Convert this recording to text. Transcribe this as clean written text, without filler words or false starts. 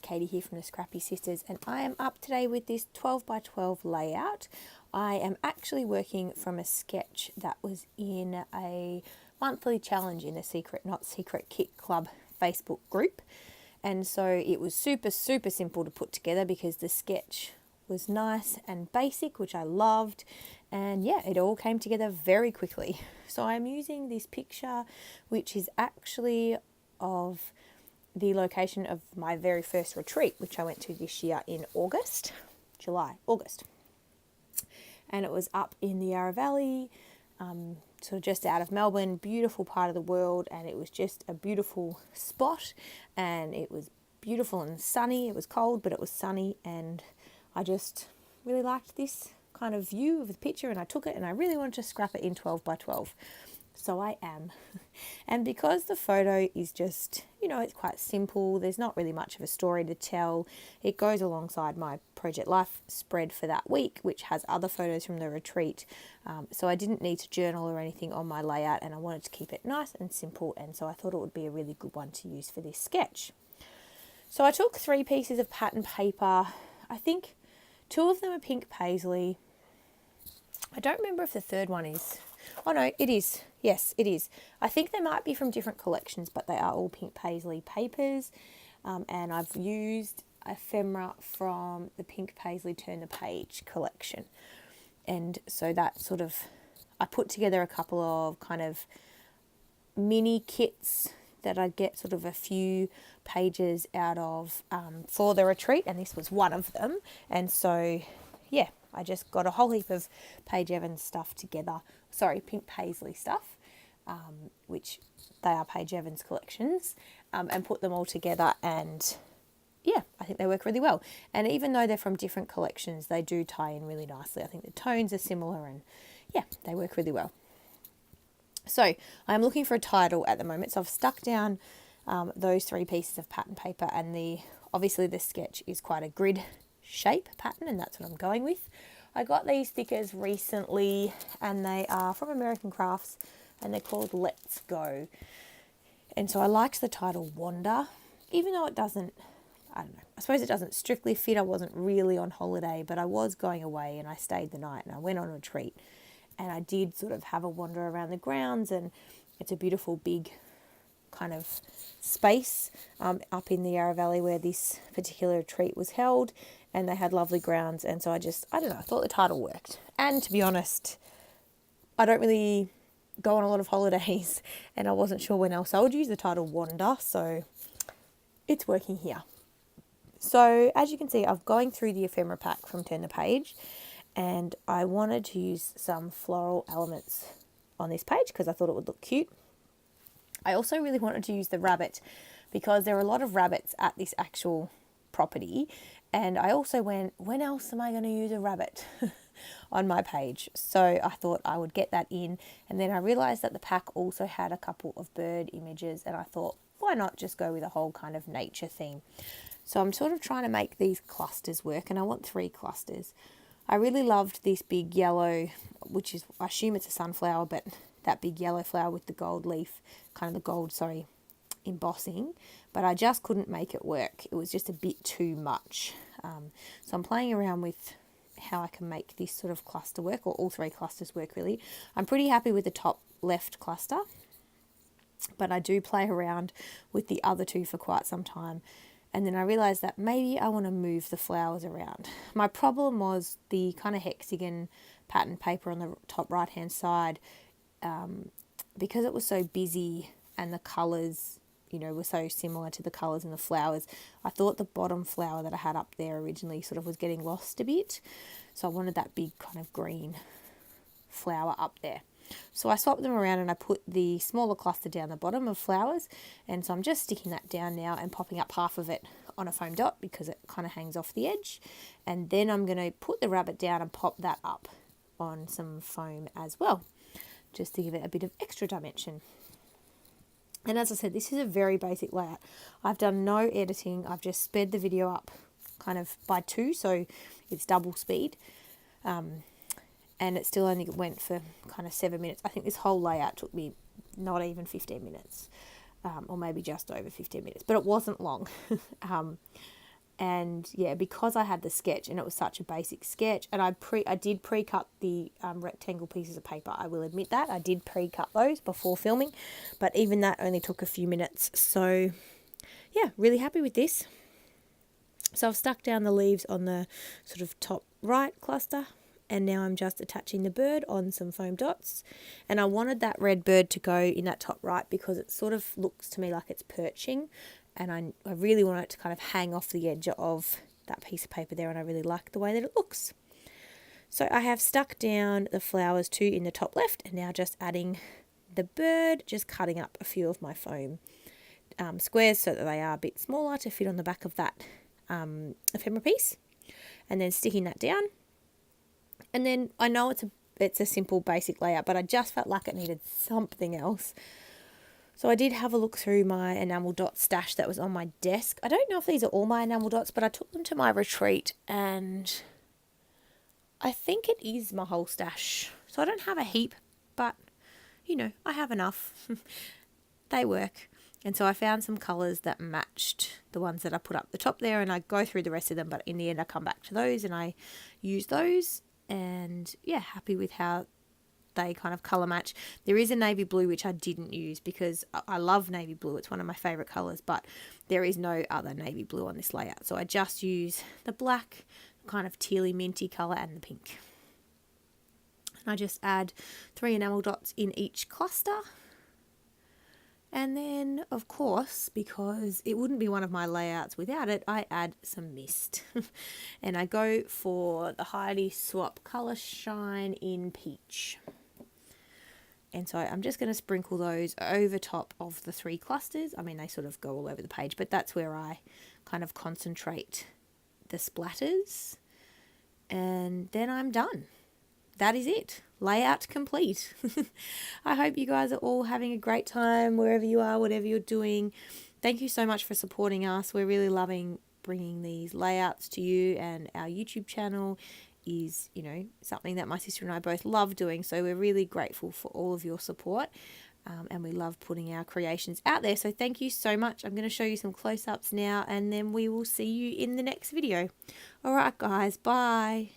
Katie here from the Scrappy Sisters, and I am up today with this 12 by 12 layout. I am actually working from a sketch that was in a monthly challenge in the Secret Not Secret Kit Club Facebook group, and so it was super simple to put together because the sketch was nice and basic, which I loved, and yeah, it all came together very quickly. So I'm using this picture, which is actually of the location of my very first retreat, which I went to this year in August. And it was up in the Yarra Valley, sort of just out of Melbourne, beautiful part of the world, and it was just a beautiful spot, and it was beautiful and sunny. It was cold, but it was sunny, and I just really liked this kind of view of the picture, and I took it, and I really wanted to scrap it in 12 by 12. So I am. And because the photo is just, it's quite simple, there's not really much of a story to tell. It goes alongside my Project Life spread for that week, which has other photos from the retreat. So I didn't need to journal or anything on my layout, and I wanted to keep it nice and simple, and so I thought it would be a really good one to use for this sketch. So I took 3 pieces of pattern paper. I think 2 of them are pink paisley. I don't remember if the third one is. Oh no, it is. Yes, it is. I think they might be from different collections, but they are all pink paisley papers. And I've used ephemera from the Pink Paisley Turn the Page collection. And so that sort of, I put together a couple of kind of mini kits that I'd get sort of a few pages out of for the retreat. And this was one of them. And so, yeah, I just got a whole heap of Paige Evans stuff together. Sorry, Pink Paisley stuff, which they are Paige Evans collections, and put them all together, and yeah, I think they work really well. And even though they're from different collections, they do tie in really nicely. I think the tones are similar, and yeah, they work really well. So I'm looking for a title at the moment, so I've stuck down those 3 pieces of pattern paper, and obviously the sketch is quite a grid shape pattern, and that's what I'm going with. I got these stickers recently, and they are from American Crafts, and they're called Let's Go. And so I liked the title Wander, even though it doesn't, I don't know, I suppose it doesn't strictly fit. I wasn't really on holiday, but I was going away, and I stayed the night, and I went on a retreat, and I did sort of have a wander around the grounds, and it's a beautiful big kind of space up in the Yarra Valley where this particular retreat was held, and they had lovely grounds, and so I don't know, I thought the title worked. And to be honest, I don't really go on a lot of holidays, and I wasn't sure when else I would use the title Wander, so it's working here. So as you can see, I'm going through the ephemera pack from Turn the Page, and I wanted to use some floral elements on this page because I thought it would look cute. I also really wanted to use the rabbit because there are a lot of rabbits at this actual property, and I also went, when else am I going to use a rabbit on my page? So I thought I would get that in, and then I realised that the pack also had a couple of bird images, and I thought, why not just go with a whole kind of nature theme? So I'm sort of trying to make these clusters work, and I want 3 clusters. I really loved this big yellow, which is, I assume it's a sunflower, but that big yellow flower with the gold leaf, kind of the gold, embossing, but I just couldn't make it work. It was just a bit too much. So I'm playing around with how I can make this sort of cluster work, or all 3 clusters work really. I'm pretty happy with the top left cluster, but I do play around with the other 2 for quite some time. And then I realised that maybe I want to move the flowers around. My problem was the kind of hexagon pattern paper on the top right hand side, because it was so busy and the colours, were so similar to the colours in the flowers. I thought the bottom flower that I had up there originally sort of was getting lost a bit. So I wanted that big kind of green flower up there. So I swapped them around, and I put the smaller cluster down the bottom of flowers. And so I'm just sticking that down now and popping up half of it on a foam dot because it kind of hangs off the edge. And then I'm going to put the rabbit down and pop that up on some foam as well, just to give it a bit of extra dimension. And as I said, this is a very basic layout. I've done no editing. I've just sped the video up kind of by 2, so it's double speed. And it still only went for kind of 7 minutes. I think this whole layout took me not even 15 minutes, or maybe just over 15 minutes, but it wasn't long. And yeah, because I had the sketch and it was such a basic sketch, and I did pre-cut the rectangle pieces of paper. I will admit that I did pre-cut those before filming, but even that only took a few minutes. So yeah, really happy with this. So I've stuck down the leaves on the sort of top right cluster, and now I'm just attaching the bird on some foam dots. And I wanted that red bird to go in that top right because it sort of looks to me like it's perching, and I really want it to kind of hang off the edge of that piece of paper there, and I really like the way that it looks. So I have stuck down the flowers too in the top left, and now just adding the bird, just cutting up a few of my foam squares so that they are a bit smaller to fit on the back of that ephemera piece, and then sticking that down. And then I know it's a simple basic layout, but I just felt like it needed something else. So I did have a look through my enamel dot stash that was on my desk. I don't know if these are all my enamel dots, but I took them to my retreat and I think it is my whole stash. So I don't have a heap, but you know, I have enough. They work. And so I found some colours that matched the ones that I put up the top there, and I go through the rest of them, but in the end I come back to those and I use those. And yeah, happy with how they kind of colour match. There is a navy blue which I didn't use because I love navy blue. It's one of my favourite colours, but there is no other navy blue on this layout. So I just use the black, kind of tealy minty colour, and the pink. And I just add 3 enamel dots in each cluster. And then, of course, because it wouldn't be one of my layouts without it, I add some mist. And I go for the Heidi Swap Colour Shine in Peach. And so I'm just going to sprinkle those over top of the 3 clusters. I mean, they sort of go all over the page, but that's where I kind of concentrate the splatters. And then I'm done. That is it. Layout complete. I hope you guys are all having a great time wherever you are, whatever you're doing. Thank you so much for supporting us. We're really loving bringing these layouts to you, and our YouTube channel is, you know, something that my sister and I both love doing. So we're really grateful for all of your support, and we love putting our creations out there. So thank you so much. I'm going to show you some close-ups now, and then we will see you in the next video. All right, guys. Bye.